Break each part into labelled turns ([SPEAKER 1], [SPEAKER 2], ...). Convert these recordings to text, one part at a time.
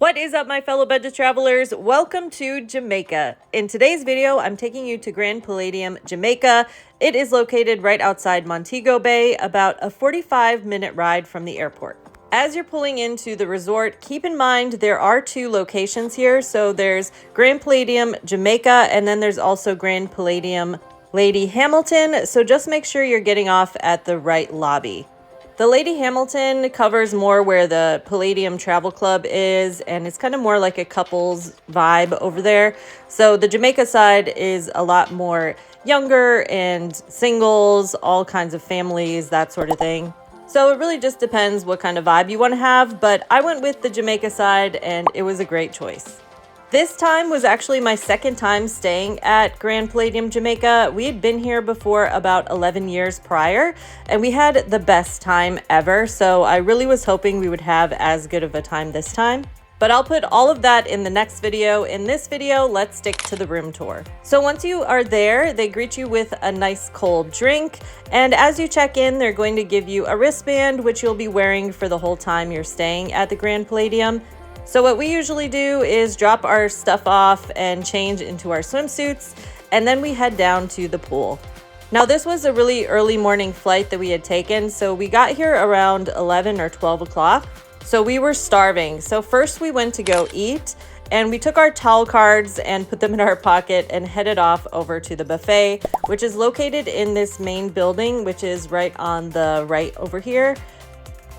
[SPEAKER 1] What is up, my fellow budget travelers? Welcome to Jamaica. In today's video, I'm taking you to Grand Palladium Jamaica. It is located right outside Montego Bay, about a 45-minute ride from the airport. As you're pulling into the resort, keep in mind there are two locations here. So there's Grand Palladium Jamaica, and then there's also Grand Palladium Lady Hamilton. So just make sure you're getting off at the right lobby. The Lady Hamilton covers more where the Palladium Travel Club is, and it's kind of more like a couples vibe over there. So the Jamaica side is a lot more younger and singles, all kinds of families, that sort of thing. So it really just depends what kind of vibe you want to have, but I went with the Jamaica side and it was a great choice. This time was actually my second time staying at Grand Palladium Jamaica. We had been here before about 11 years prior, and we had the best time ever. So I really was hoping we would have as good of a time this time. But I'll put all of that in the next video. In this video, let's stick to the room tour. So once you are there, they greet you with a nice cold drink. And as you check in, they're going to give you a wristband, which you'll be wearing for the whole time you're staying at the Grand Palladium. So what we usually do is drop our stuff off and change into our swimsuits, and then we head down to the pool. Now this was a really early morning flight that we had taken, so we got here around 11 or 12 o'clock. So we were starving. So first we went to go eat, and we took our towel cards and put them in our pocket and headed off over to the buffet, which is located in this main building, which is right on the right over here.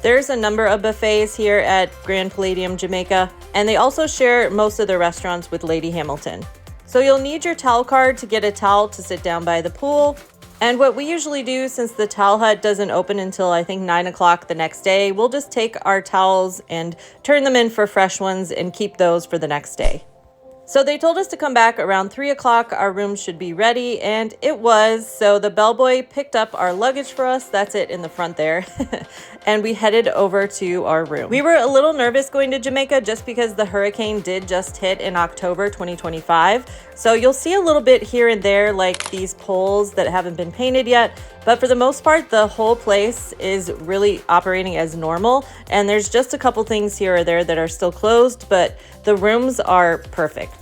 [SPEAKER 1] There's a number of buffets here at Grand Palladium Jamaica, and they also share most of the restaurants with Lady Hamilton. So you'll need your towel card to get a towel to sit down by the pool. And what we usually do, since the towel hut doesn't open until I think 9 o'clock the next day, we'll just take our towels and turn them in for fresh ones and keep those for the next day. So they told us to come back around 3 o'clock. Our room should be ready, and it was. So the bellboy picked up our luggage for us. That's it in the front there. And we headed over to our room. We were a little nervous going to Jamaica just because the hurricane did just hit in October 2025. So you'll see a little bit here and there, like these poles that haven't been painted yet. But for the most part, the whole place is really operating as normal. And there's just a couple things here or there that are still closed, but the rooms are perfect.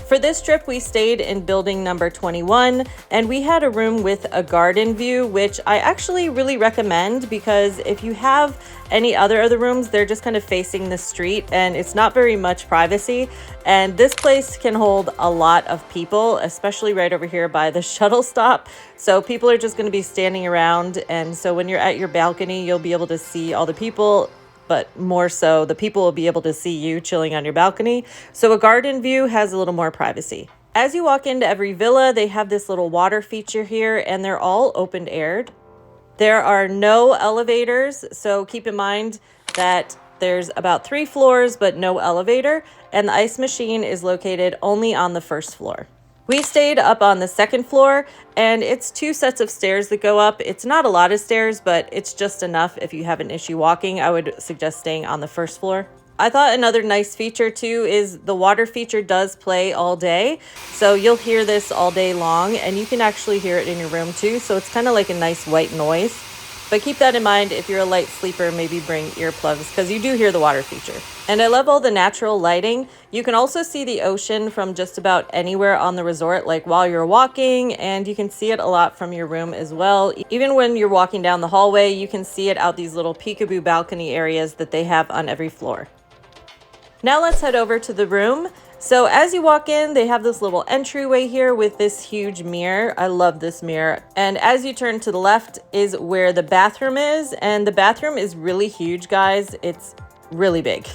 [SPEAKER 1] For this trip, we stayed in building number 21, and we had a room with a garden view, which I actually really recommend because if you have any other of the rooms, they're just kind of facing the street and it's not very much privacy. And this place can hold a lot of people, especially right over here by the shuttle stop. So people are just going to be standing around. And so when you're at your balcony, you'll be able to see all the people, but more so the people will be able to see you chilling on your balcony. So a garden view has a little more privacy. As you walk into every villa, they have this little water feature here, and they're all open aired. There are no elevators, so keep in mind that there's about 3 floors, but no elevator, and the ice machine is located only on the first floor. We stayed up on the second floor, and it's 2 sets of stairs that go up. It's not a lot of stairs, but it's just enough if you have an issue walking. I would suggest staying on the first floor. I thought another nice feature too is the water feature does play all day. So you'll hear this all day long, and you can actually hear it in your room too. So it's kind of like a nice white noise. But keep that in mind. If you're a light sleeper, maybe bring earplugs because you do hear the water feature. And I love all the natural lighting. You can also see the ocean from just about anywhere on the resort, like while you're walking, and you can see it a lot from your room as well. Even when you're walking down the hallway, you can see it out these little peekaboo balcony areas that they have on every floor. Now let's head over to the room. So as you walk in, they have this little entryway here with this huge mirror. I love this mirror. And as you turn to the left is where the bathroom is. And the bathroom is really huge, guys. It's really big.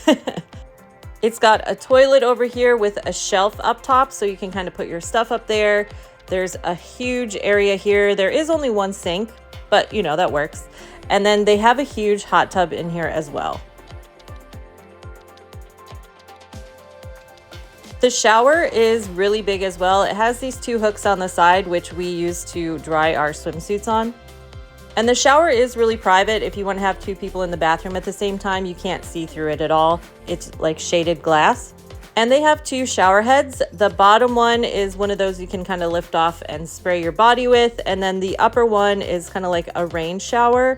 [SPEAKER 1] It's got a toilet over here with a shelf up top, so you can kind of put your stuff up there. There's a huge area here. There is only 1 sink, but you know, that works. And then they have a huge hot tub in here as well. The shower is really big as well. It has these 2 hooks on the side, which we use to dry our swimsuits on. And the shower is really private. If you want to have 2 people in the bathroom at the same time, you can't see through it at all. It's like shaded glass. And they have 2 shower heads. The bottom one is one of those you can kind of lift off and spray your body with. And then the upper one is kind of like a rain shower.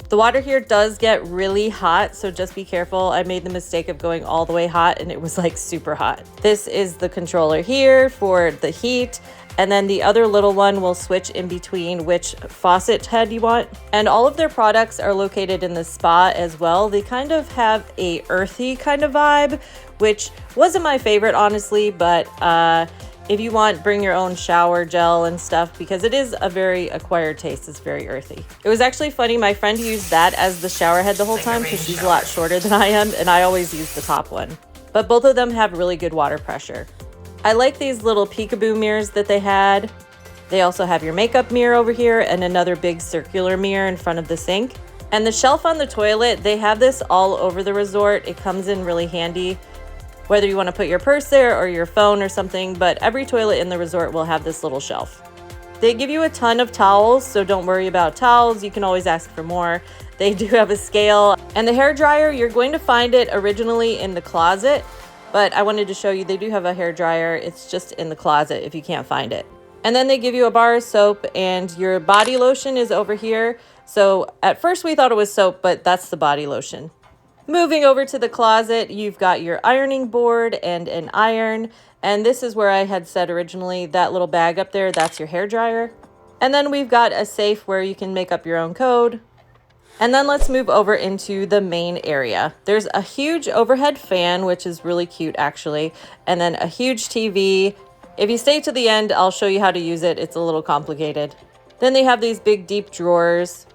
[SPEAKER 1] The water here does get really hot, so just be careful. I made the mistake of going all the way hot and it was like super hot. This is the controller here for the heat. And then the other little one will switch in between which faucet head you want. And all of their products are located in the spa as well. They kind of have a earthy kind of vibe, which wasn't my favorite, honestly, but if you want, bring your own shower gel and stuff because it is a very acquired taste. It's very earthy. It was actually funny. My friend used that as the shower head the whole time because she's a lot shorter than I am, and I always use the top one. But both of them have really good water pressure. I like these little peekaboo mirrors that they had. They also have your makeup mirror over here and another big circular mirror in front of the sink. And the shelf on the toilet, they have this all over the resort. It comes in really handy, whether you want to put your purse there or your phone or something, but every toilet in the resort will have this little shelf. They give you a ton of towels, so don't worry about towels. You can always ask for more. They do have a scale. And the hair dryer, you're going to find it originally in the closet, but I wanted to show you they do have a hair dryer. It's just in the closet if you can't find it. And then they give you a bar of soap, and your body lotion is over here. So at first we thought it was soap, but that's the body lotion. Moving over to the closet, you've got your ironing board and an iron. And this is where I had said originally, that little bag up there, that's your hair dryer. And then we've got a safe where you can make up your own code. And then let's move over into the main area. There's a huge overhead fan, which is really cute actually. And then a huge TV. If you stay to the end, I'll show you how to use it. It's a little complicated. Then they have these big deep drawers.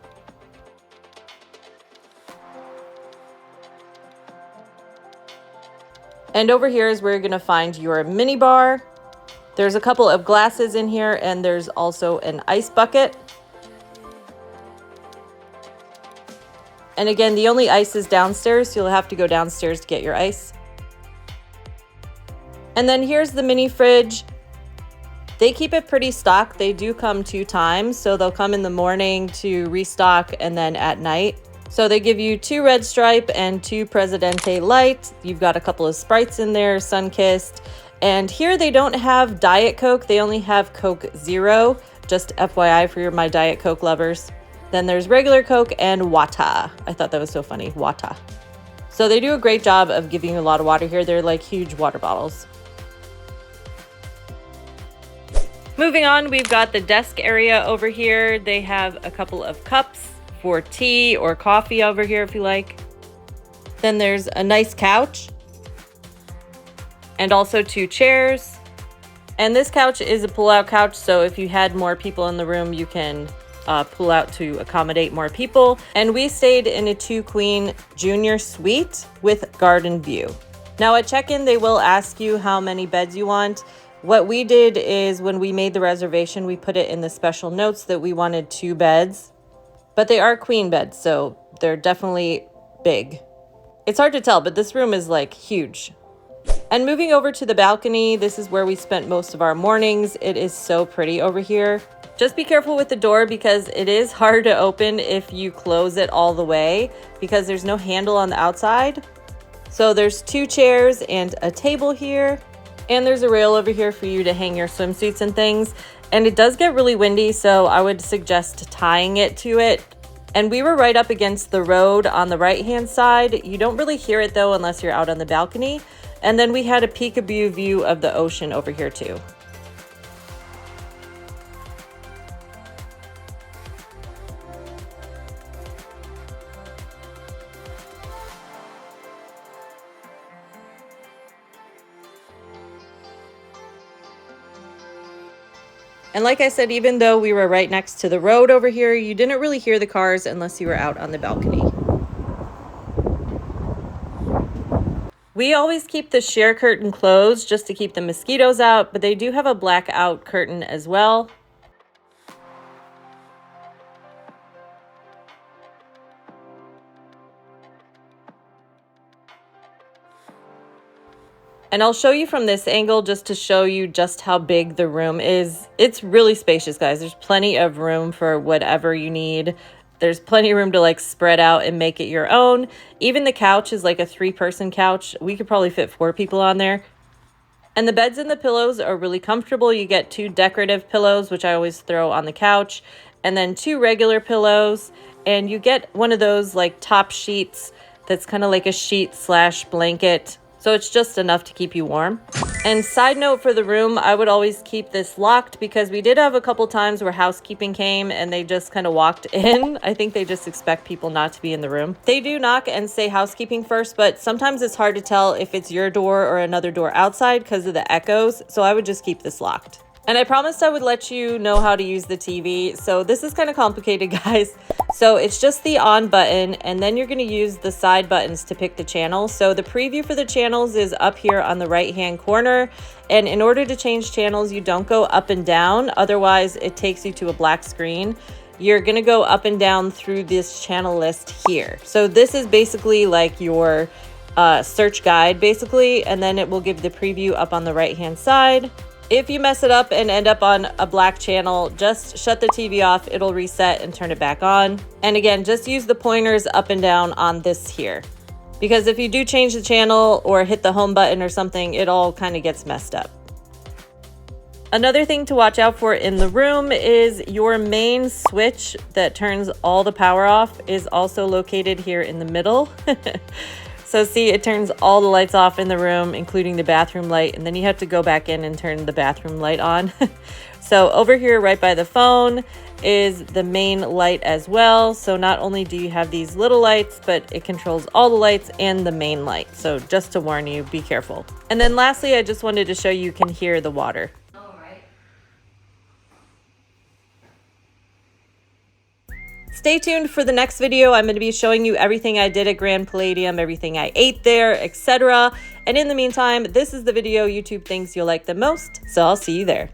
[SPEAKER 1] And over here is where you're gonna find your mini bar. There's a couple of glasses in here, and there's also an ice bucket. And again, the only ice is downstairs, so you'll have to go downstairs to get your ice. And then here's the mini fridge. They keep it pretty stocked. They do come 2 times, so they'll come in the morning to restock and then at night. So they give you 2 Red Stripe and 2 Presidente Light. You've got a couple of Sprites in there, Sunkissed. And here they don't have Diet Coke. They only have Coke Zero, just FYI for my Diet Coke lovers. Then there's regular Coke and Wata. I thought that was so funny, Wata. So they do a great job of giving you a lot of water here. They're like huge water bottles. Moving on, we've got the desk area over here. They have a couple of cups for tea or coffee over here if you like. Then there's a nice couch and also 2 chairs. And this couch is a pull-out couch, so if you had more people in the room, you can pull out to accommodate more people. And we stayed in a 2-queen junior suite with garden view. Now at check-in, they will ask you how many beds you want. What we did is when we made the reservation, we put it in the special notes that we wanted 2 beds, but they are queen beds, so they're definitely big. It's hard to tell, but this room is like huge. And moving over to the balcony, this is where we spent most of our mornings. It is so pretty over here. Just be careful with the door because it is hard to open if you close it all the way because there's no handle on the outside. So there's 2 chairs and a table here. And there's a rail over here for you to hang your swimsuits and things. And it does get really windy, so I would suggest tying it to it. And we were right up against the road on the right-hand side. You don't really hear it though unless you're out on the balcony. And then we had a peekaboo view of the ocean over here too. And like I said, even though we were right next to the road over here, you didn't really hear the cars unless you were out on the balcony. We always keep the sheer curtain closed just to keep the mosquitoes out, but they do have a blackout curtain as well. And I'll show you from this angle just to show you just how big the room is. It's really spacious, guys. There's plenty of room for whatever you need. There's plenty of room to like spread out and make it your own. Even the couch is like a 3-person couch. We could probably fit 4 people on there. And the beds and the pillows are really comfortable. You get 2 decorative pillows, which I always throw on the couch, and then 2 regular pillows. and you get one of those like top sheets that's kind of like a sheet slash blanket. So it's just enough to keep you warm. And side note for the room, I would always keep this locked because we did have a couple times where housekeeping came and they just kind of walked in. I think they just expect people not to be in the room. They do knock and say housekeeping first, but sometimes it's hard to tell if it's your door or another door outside because of the echoes. So I would just keep this locked. And I promised I would let you know how to use the TV. So this is kind of complicated, guys. So it's just the on button, and then you're going to use the side buttons to pick the channel. So the preview for the channels is up here on the right-hand corner. And in order to change channels, you don't go up and down. Otherwise, it takes you to a black screen. You're going to go up and down through this channel list here. So this is basically like your search guide, basically. And then it will give the preview up on the right-hand side. If you mess it up and end up on a black channel, just shut the TV off, it'll reset and turn it back on. And again, just use the pointers up and down on this here. Because if you do change the channel or hit the home button or something, it all kind of gets messed up. Another thing to watch out for in the room is your main switch that turns all the power off is also located here in the middle. So see, it turns all the lights off in the room, including the bathroom light, and then you have to go back in and turn the bathroom light on. So over here, right by the phone, is the main light as well. So not only do you have these little lights, but it controls all the lights and the main light. So just to warn you, be careful. And then lastly, I just wanted to show you can hear the water. Stay tuned for the next video. I'm going to be showing you everything I did at Grand Palladium, everything I ate there, etc. And in the meantime, this is the video YouTube thinks you'll like the most, so I'll see you there.